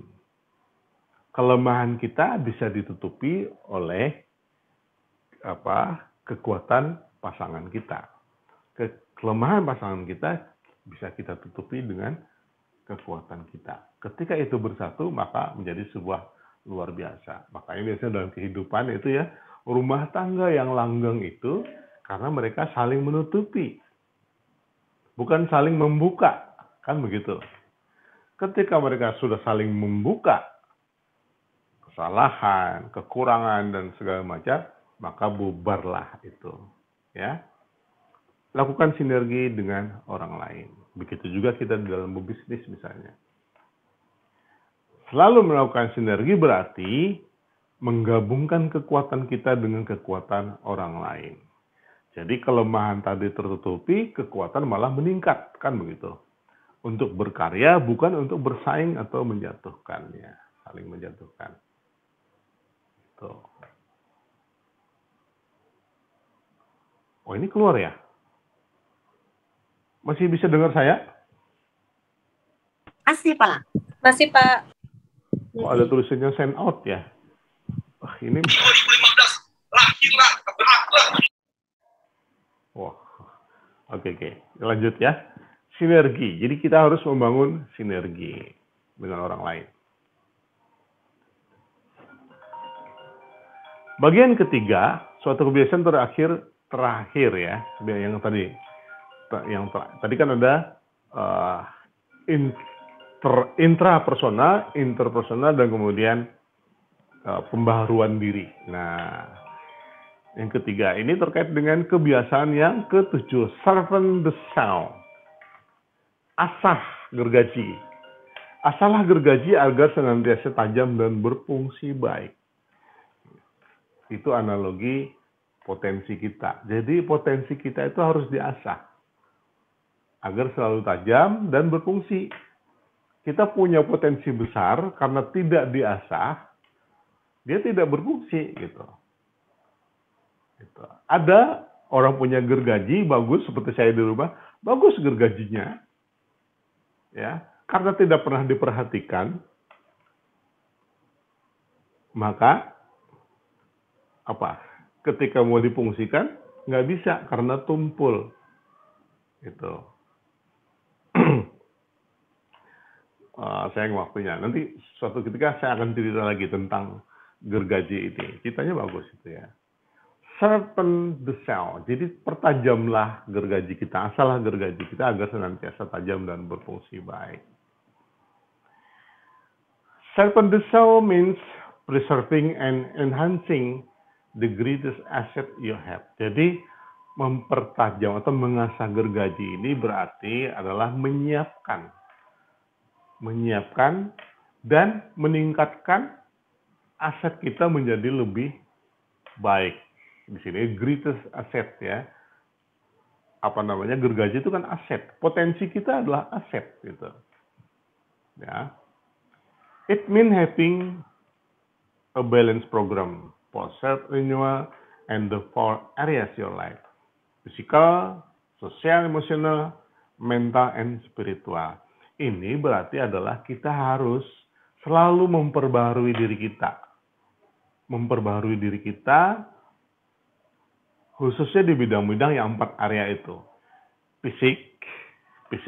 Kelemahan kita bisa ditutupi oleh kekuatan pasangan kita. Kelemahan pasangan kita bisa kita tutupi dengan kekuatan kita. Ketika itu bersatu, maka menjadi sebuah luar biasa. Makanya biasanya dalam kehidupan itu ya, rumah tangga yang langgeng itu karena mereka saling menutupi. Bukan saling membuka. Kan begitu. Ketika mereka sudah saling membuka kesalahan, kekurangan, dan segala macam, maka bubarlah itu. Ya. Lakukan sinergi dengan orang lain. Begitu juga kita di dalam berbisnis misalnya. Selalu melakukan sinergi berarti menggabungkan kekuatan kita dengan kekuatan orang lain. Jadi kelemahan tadi tertutupi, kekuatan malah meningkat, kan begitu. Untuk berkarya bukan untuk bersaing atau menjatuhkannya, saling menjatuhkan. Tuh. Oh, ini keluar ya? Masih bisa dengar saya? Masih, Pak. Masih, Pak. Oh, ada tulisannya send out ya? Wah, ini 2015 lahirlah keberhasilan. Wah, oke. Lanjut ya. Sinergi. Jadi kita harus membangun sinergi dengan orang lain. Bagian ketiga, suatu kebiasaan terakhir ya. Yang tadi kan ada intrapersonal, interpersonal, dan kemudian pembaharuan diri. Nah, yang ketiga ini terkait dengan kebiasaan yang ketujuh, sharpen the saw. Asah gergaji. Asahlah gergaji agar senantiasa tajam dan berfungsi baik. Itu analogi potensi kita. Jadi potensi kita itu harus diasah agar selalu tajam dan berfungsi. Kita punya potensi besar, karena tidak diasah, dia tidak berfungsi gitu. Ada orang punya gergaji bagus seperti saya di rumah, bagus gergajinya, ya, karena tidak pernah diperhatikan, maka ketika mau difungsikan nggak bisa karena tumpul, gitu. Sayang waktunya. Nanti suatu ketika saya akan cerita lagi tentang gergaji ini. Ceritanya bagus itu ya. Sharpen the saw. Jadi pertajamlah gergaji kita, asahlah gergaji kita agar senantiasa tajam dan berfungsi baik. Sharpen the saw means preserving and enhancing the greatest asset you have. Jadi mempertajam atau mengasah gergaji ini berarti adalah menyiapkan dan meningkatkan aset kita menjadi lebih baik. Di sini greatest asset ya. Gergaji itu kan aset. Potensi kita adalah aset gitu. Ya. It means having a balanced program for self-renewal and the four areas of your life. Physical, social, emotional, mental, and spiritual. Ini berarti adalah kita harus selalu memperbaharui diri kita. Memperbaharui diri kita, khususnya di bidang-bidang yang 4 area itu. Fisik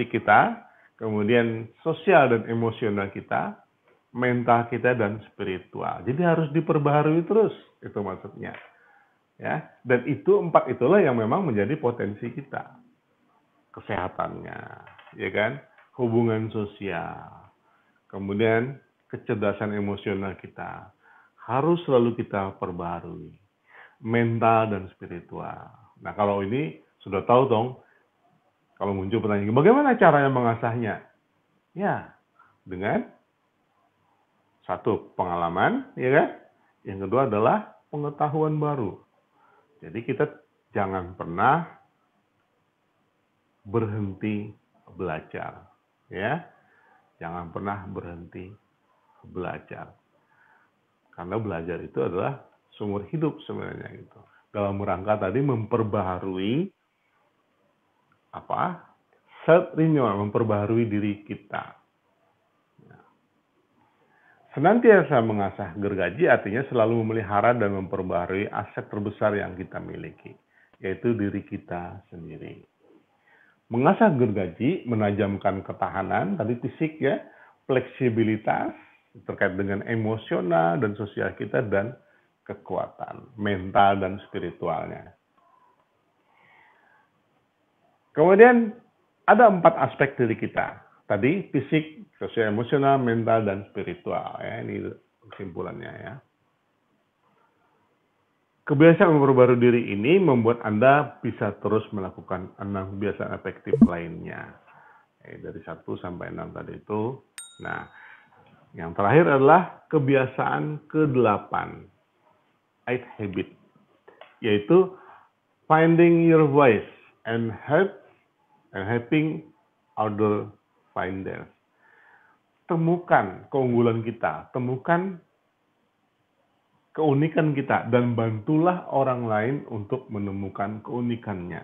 kita, kemudian sosial dan emosional kita, mental kita, dan spiritual. Jadi harus diperbaharui terus, itu maksudnya. Ya, dan itu 4 itulah yang memang menjadi potensi kita. Kesehatannya, ya kan? Hubungan sosial, kemudian kecerdasan emosional kita harus selalu kita perbarui, mental dan spiritual. Nah, kalau ini sudah tahu dong, kalau muncul pertanyaan, bagaimana caranya mengasahnya? Ya, dengan satu, pengalaman, ya kan? Yang kedua adalah pengetahuan baru. Jadi kita jangan pernah berhenti belajar. Ya, jangan pernah berhenti belajar. Karena belajar itu adalah sumber hidup sebenarnya gitu. Dalam rangka tadi memperbaharui self renewal, memperbaharui diri kita. Senantiasa mengasah gergaji artinya selalu memelihara dan memperbaharui aset terbesar yang kita miliki, yaitu diri kita sendiri. Mengasah gergaji menajamkan ketahanan, tadi fisik ya, fleksibilitas terkait dengan emosional dan sosial kita, dan kekuatan mental dan spiritualnya. Kemudian ada 4 aspek diri kita. Tadi fisik, sosial, emosional, mental, dan spiritual. Ya, ini kesimpulannya ya. Kebiasaan memperbarui diri ini membuat Anda bisa terus melakukan 6 kebiasaan efektif lainnya. Dari 1 sampai 6 tadi itu. Nah, yang terakhir adalah kebiasaan ke-8. 8 habit. Yaitu finding your voice and helping other find theirs. Temukan keunggulan kita, temukan keunikan kita, dan bantulah orang lain untuk menemukan keunikannya.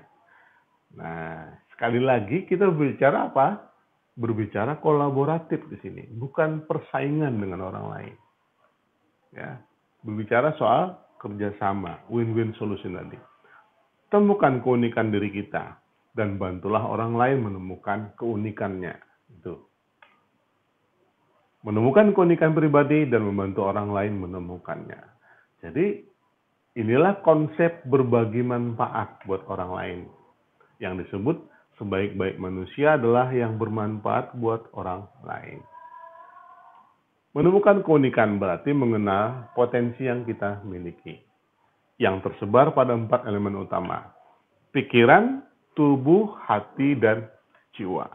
Nah, sekali lagi kita berbicara apa? Berbicara kolaboratif di sini, bukan persaingan dengan orang lain. Ya, berbicara soal kerjasama, win-win solution tadi. Temukan keunikan diri kita dan bantulah orang lain menemukan keunikannya. Itu. Menemukan keunikan pribadi dan membantu orang lain menemukannya. Jadi inilah konsep berbagi manfaat buat orang lain. Yang disebut sebaik-baik manusia adalah yang bermanfaat buat orang lain. Menemukan keunikan berarti mengenal potensi yang kita miliki. Yang tersebar pada 4 elemen utama. Pikiran, tubuh, hati, dan jiwa.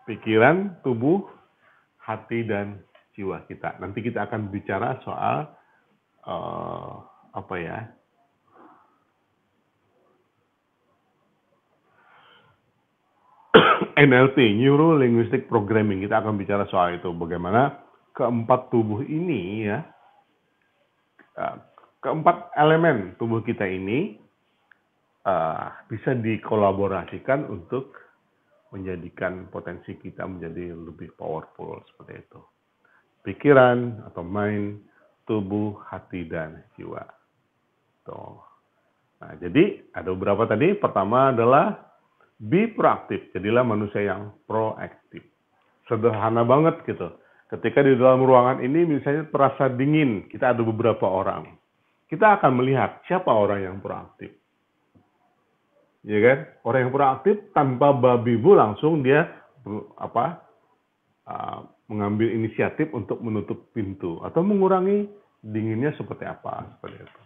Pikiran, tubuh, hati, dan jiwa kita. Nanti kita akan bicara soal NLP, Neuro Linguistic Programming. Kita akan bicara soal itu, bagaimana keempat tubuh ini ya, keempat elemen tubuh kita ini bisa dikolaborasikan untuk menjadikan potensi kita menjadi lebih powerful seperti itu. Pikiran atau mind, tubuh, hati, dan jiwa. Tuh. Nah, jadi ada beberapa tadi. Pertama adalah be proaktif. Jadilah manusia yang proaktif. Sederhana banget gitu. Ketika di dalam ruangan ini misalnya terasa dingin, kita ada beberapa orang. Kita akan melihat siapa orang yang proaktif. Ya kan? Orang yang proaktif tanpa babi bu langsung dia mengambil inisiatif untuk menutup pintu atau mengurangi dinginnya seperti apa, seperti itu.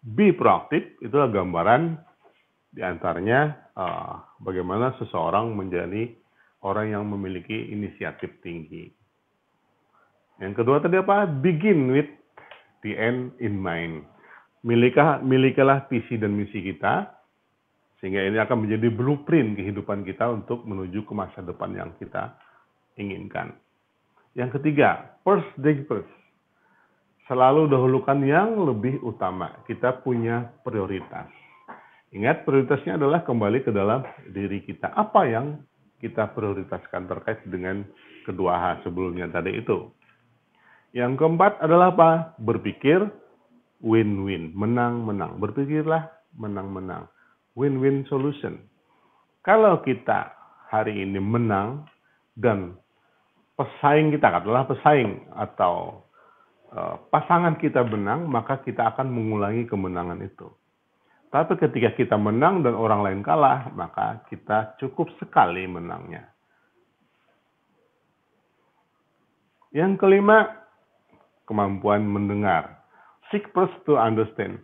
Be proaktif itulah gambaran diantaranya bagaimana seseorang menjadi orang yang memiliki inisiatif tinggi. Yang kedua tadi apa? Begin with the end in mind. Milikilah visi dan misi kita, sehingga ini akan menjadi blueprint kehidupan kita untuk menuju ke masa depan yang kita inginkan. Yang ketiga, first things first. Selalu dahulukan yang lebih utama. Kita punya prioritas. Ingat, prioritasnya adalah kembali ke dalam diri kita. Apa yang kita prioritaskan terkait dengan kedua hal sebelumnya tadi itu. Yang keempat adalah apa? Berpikir win-win, menang-menang. Berpikirlah menang-menang. Win-win solution. Kalau kita hari ini menang dan pesaing kita adalah pesaing atau pasangan kita menang, maka kita akan mengulangi kemenangan itu. Tapi ketika kita menang dan orang lain kalah, maka kita cukup sekali menangnya. Yang kelima, kemampuan mendengar. Seek first to understand.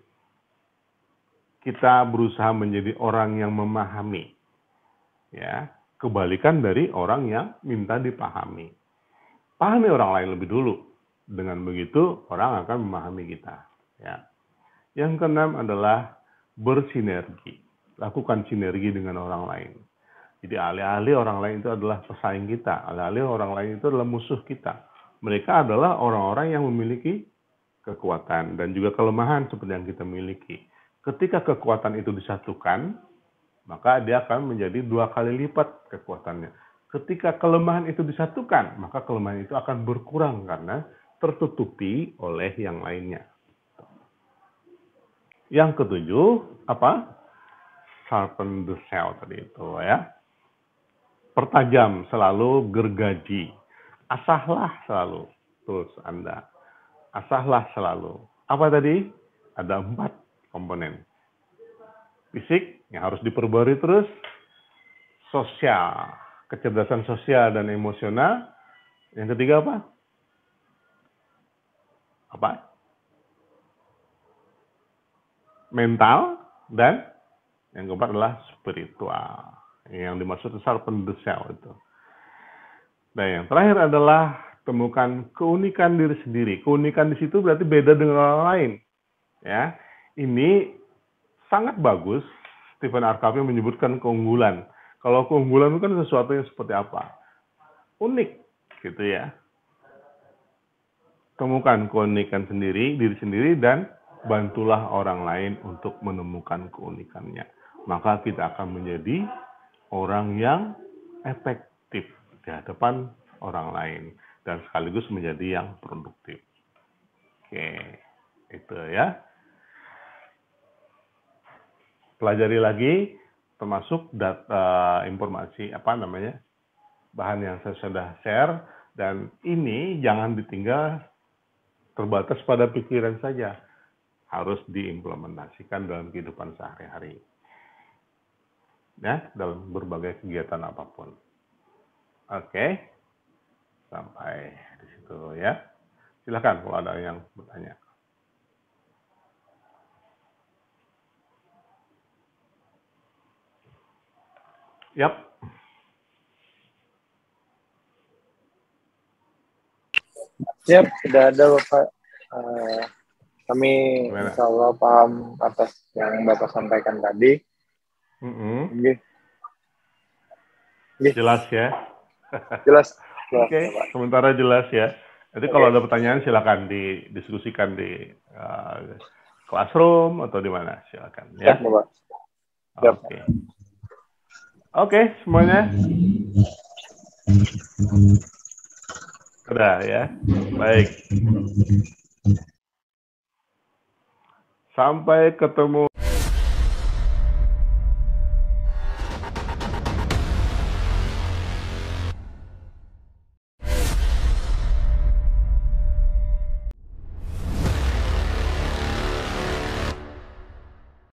Kita berusaha menjadi orang yang memahami. Ya, kebalikan dari orang yang minta dipahami. Pahami orang lain lebih dulu. Dengan begitu, orang akan memahami kita. Ya. Yang keenam adalah bersinergi. Lakukan sinergi dengan orang lain. Jadi alih-alih orang lain itu adalah pesaing kita, alih-alih orang lain itu adalah musuh kita. Mereka adalah orang-orang yang memiliki kekuatan dan juga kelemahan seperti yang kita miliki. Ketika kekuatan itu disatukan, maka dia akan menjadi 2 kali lipat kekuatannya. Ketika kelemahan itu disatukan, maka kelemahan itu akan berkurang karena tertutupi oleh yang lainnya. Yang ketujuh, apa? Sharpen the saw tadi itu ya. Pertajam selalu gergaji. Asahlah selalu tools Anda. Asahlah selalu. Apa tadi? Ada 4 komponen. Fisik yang harus diperbarui terus. Sosial, kecerdasan sosial dan emosional. Yang ketiga apa? Apa? Mental, dan yang keempat adalah spiritual. Yang dimaksud sharpen the saw itu. Dan yang terakhir adalah temukan keunikan diri sendiri. Keunikan di situ berarti beda dengan orang lain. Ya, ini sangat bagus. Stephen R. Covey menyebutkan keunggulan. Kalau keunggulan itu kan sesuatu yang seperti apa? Unik, gitu ya. Temukan keunikan sendiri, diri sendiri, dan bantulah orang lain untuk menemukan keunikannya. Maka kita akan menjadi orang yang efektif di hadapan orang lain dan sekaligus menjadi yang produktif. Oke, itu ya. Pelajari lagi termasuk data informasi bahan yang saya sudah share, dan ini jangan ditinggal terbatas pada pikiran saja, harus diimplementasikan dalam kehidupan sehari-hari. Ya, dalam berbagai kegiatan apapun. Oke, sampai di situ ya. Silakan kalau ada yang bertanya. Yap. Siap, sudah ada Bapak. Kami insya Allah paham atas yang Bapak sampaikan tadi. Jelas ya? Jelas. Oke, sementara jelas ya. Nanti kalau ada pertanyaan silakan didiskusikan di classroom atau di mana, silakan ya. Oke, semuanya. Sudah ya. Baik. Sampai ketemu